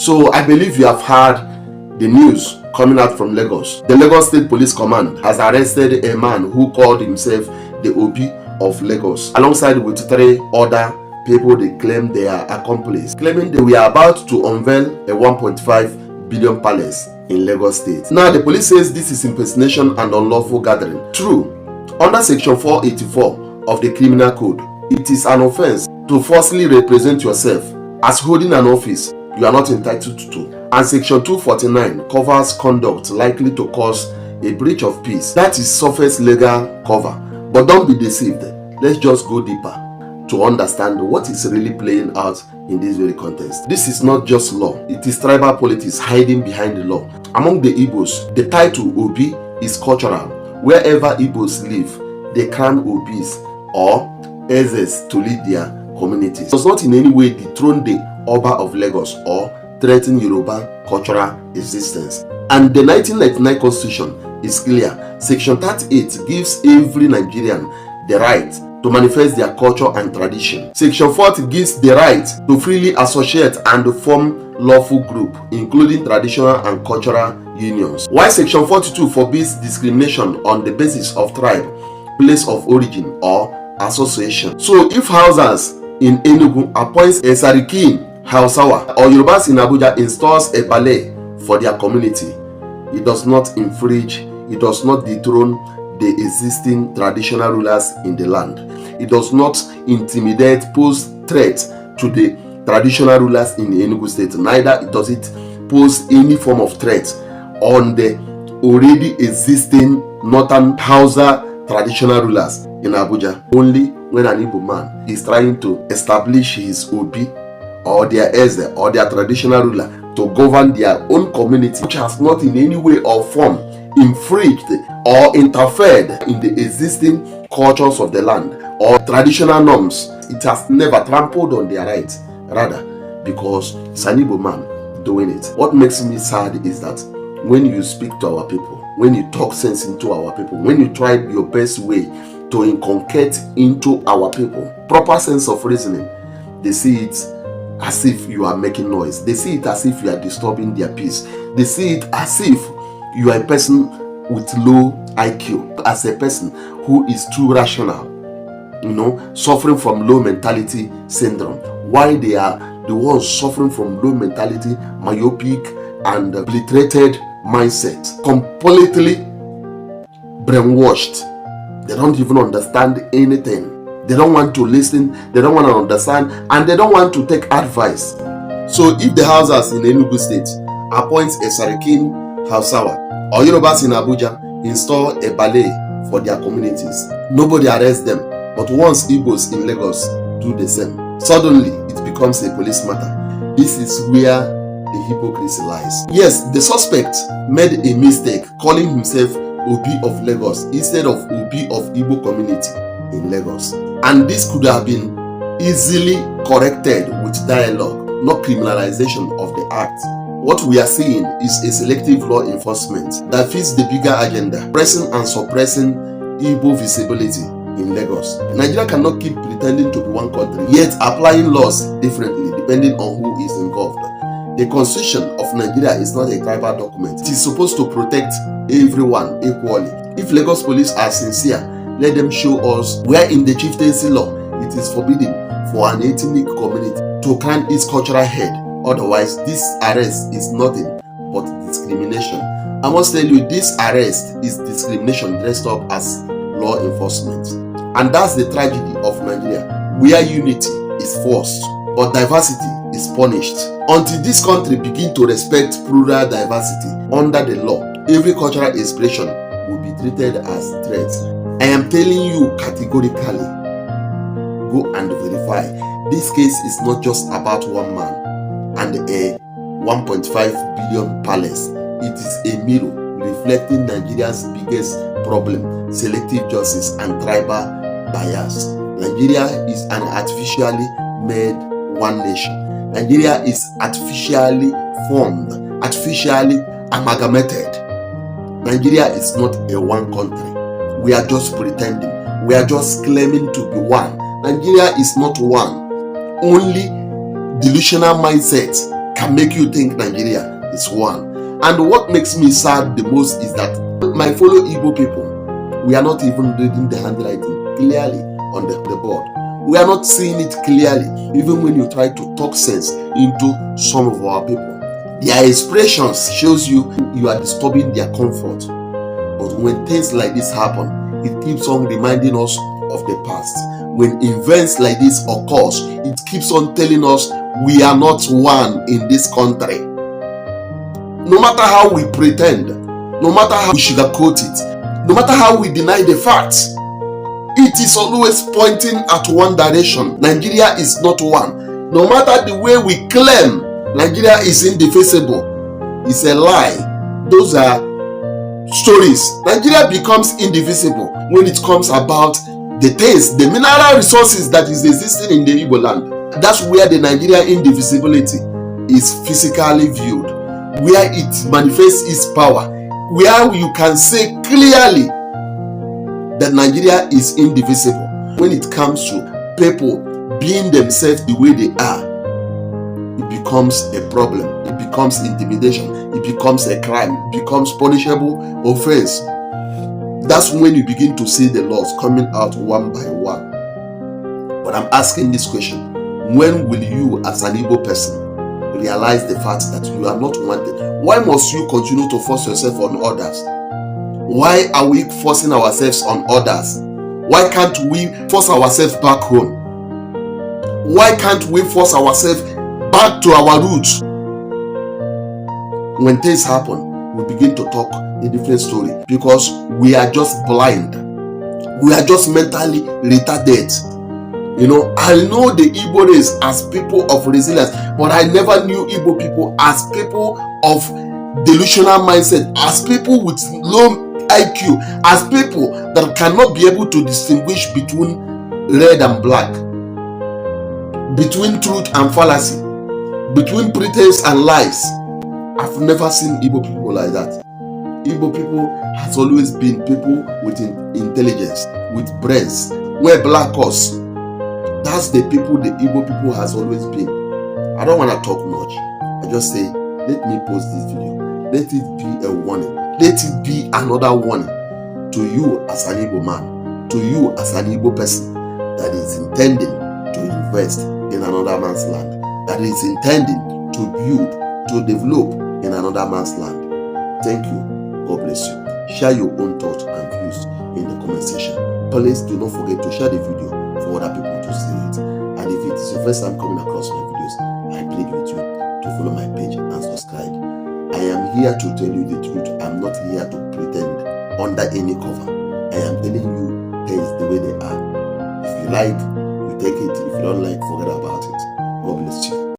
So I believe you have heard the news coming out from Lagos. The Lagos State Police Command has arrested a man who called himself the Obi of Lagos, alongside with 3 other people they claim they are accomplices, claiming they were about to unveil a 1.5 billion palace in Lagos State. Now the police says this is impersonation and unlawful gathering. True, under section 484 of the Criminal Code, it is an offense to falsely represent yourself as holding an office you are not entitled to. And section 249 covers conduct likely to cause a breach of peace. That is surface legal cover. But don't be deceived. Let's just go deeper to understand what is really playing out in this very context. This is not just law, it is tribal politics hiding behind the law. Among the Igbos, the title Obi is cultural. Wherever Igbos live, they crown Obis or Ezes to lead their communities. It does not in any way dethrone the Obi of Lagos or threaten Yoruba cultural existence. And the 1999 Constitution is clear. Section 38 gives every Nigerian the right to manifest their culture and tradition. Section 40 gives the right to freely associate and form lawful group, including traditional and cultural unions. While Section 42 forbids discrimination on the basis of tribe, place of origin, or association. So if Hausas in Enugu appoints a Sarikin Hausawa or Yorubas in Abuja installs a ballet for their community, it does not infringe, it does not dethrone the existing traditional rulers in the land. It does not intimidate, pose threat to the traditional rulers in the Enugu state. Neither does it pose any form of threat on the already existing Northern Hausa traditional rulers in Abuja. Only when an Igbo man is trying to establish his Obi or their Eze or their traditional ruler to govern their own community, which has not in any way or form infringed or interfered in the existing cultures of the land or traditional norms. It has never trampled on their rights, rather because it's an Igbo man doing it. What makes me sad is that when you speak to our people, when you talk sense into our people, when you try your best way to inculcate into our people proper sense of reasoning, they see it as if you are making noise. They see it as if you are disturbing their peace. They see it as if you are a person with low IQ, as a person who is too rational, suffering from low mentality syndrome. Why they are the ones suffering from low mentality, myopic and obliterated mindset, completely brainwashed. They don't even understand anything. They don't want to listen, they don't want to understand, and they don't want to take advice. So if the Hausas in Enugu state appoints a Sarikin Hausawa or Yorubas in Abuja install a ballet for their communities, nobody arrests them. But once Igbos in Lagos do the same, suddenly it becomes a police matter. This is where the hypocrisy lies. Yes, the suspect made a mistake calling himself Obi of Lagos instead of Obi of Igbo community in Lagos. And this could have been easily corrected with dialogue, not criminalization of the act. What we are seeing is a selective law enforcement that fits the bigger agenda, pressing and suppressing Igbo visibility in Lagos. Nigeria cannot keep pretending to be one country, yet applying laws differently depending on who is involved. The Constitution of Nigeria is not a tribal document. It is supposed to protect everyone equally. If Lagos police are sincere, let them show us where in the chieftaincy law it is forbidden for an ethnic community to crown its cultural head. Otherwise, this arrest is nothing but discrimination. I must tell you, this arrest is discrimination dressed up as law enforcement. And that's the tragedy of Nigeria, where unity is forced, but diversity is punished. Until this country begin to respect plural diversity under the law, every cultural expression will be treated as threat. I am telling you categorically, go and verify. This case is not just about one man and a 1.5 billion palace. It is a mirror reflecting Nigeria's biggest problem, selective justice and tribal bias. Nigeria is an artificially made one nation. Nigeria is artificially formed, artificially amalgamated. Nigeria is not a one country. We are just pretending. We are just claiming to be one. Nigeria is not one. Only delusional mindset can make you think Nigeria is one. And what makes me sad the most is that my fellow Igbo people, we are not even reading the handwriting clearly on the board. We are not seeing it clearly, even when you try to talk sense into some of our people. Their expressions shows you are disturbing their comfort. But when things like this happen, it keeps on reminding us of the past. When events like this occurs, it keeps on telling us we are not one in this country. No matter how we pretend, no matter how we sugarcoat it, no matter how we deny the facts, it is always pointing at one direction. Nigeria is not one. No matter the way we claim Nigeria is indefensible, it's a lie. Those are stories. Nigeria becomes indivisible when it comes about the things, the mineral resources that is existing in the Igbo land. That's where the Nigeria indivisibility is physically viewed, where it manifests its power, where you can say clearly that Nigeria is indivisible. When it comes to people being themselves the way they are, it becomes a problem, it becomes intimidation, it becomes a crime, it becomes punishable offense. That's when you begin to see the laws coming out one by one. But I'm asking this question: when will you, as an Igbo person, realize the fact that you are not wanted? Why must you continue to force yourself on others? Why are we forcing ourselves on others? Why can't we force ourselves back home? Why can't we force ourselves back to our roots? When things happen, we begin to talk a different story because we are just blind. We are just mentally retarded. I know the Igbo race as people of resilience, but I never knew Igbo people as people of delusional mindset, as people with low IQ, as people that cannot be able to distinguish between red and black, between truth and fallacy, between pretense and lies. I've never seen Igbo people like that. Igbo people has always been people with intelligence, with brains, wear black horse. That's the people the Igbo people has always been. I don't want to talk much. I just say, let me post this video. Let it be a warning. Let it be another warning to you as an Igbo man, to you as an Igbo person that is intending to invest in another man's land, that is intending to build, to develop in another man's land. Thank you. God bless you. Share your own thoughts and views in the comment section. Please do not forget to share the video for other people to see it. And if it is your first time coming across my videos, I plead with you to follow my page and subscribe. I am here to tell you the truth. I'm not here to pretend under any cover. I am telling you things the way they are. If you like, you take it. If you don't like, forget about it. God bless you.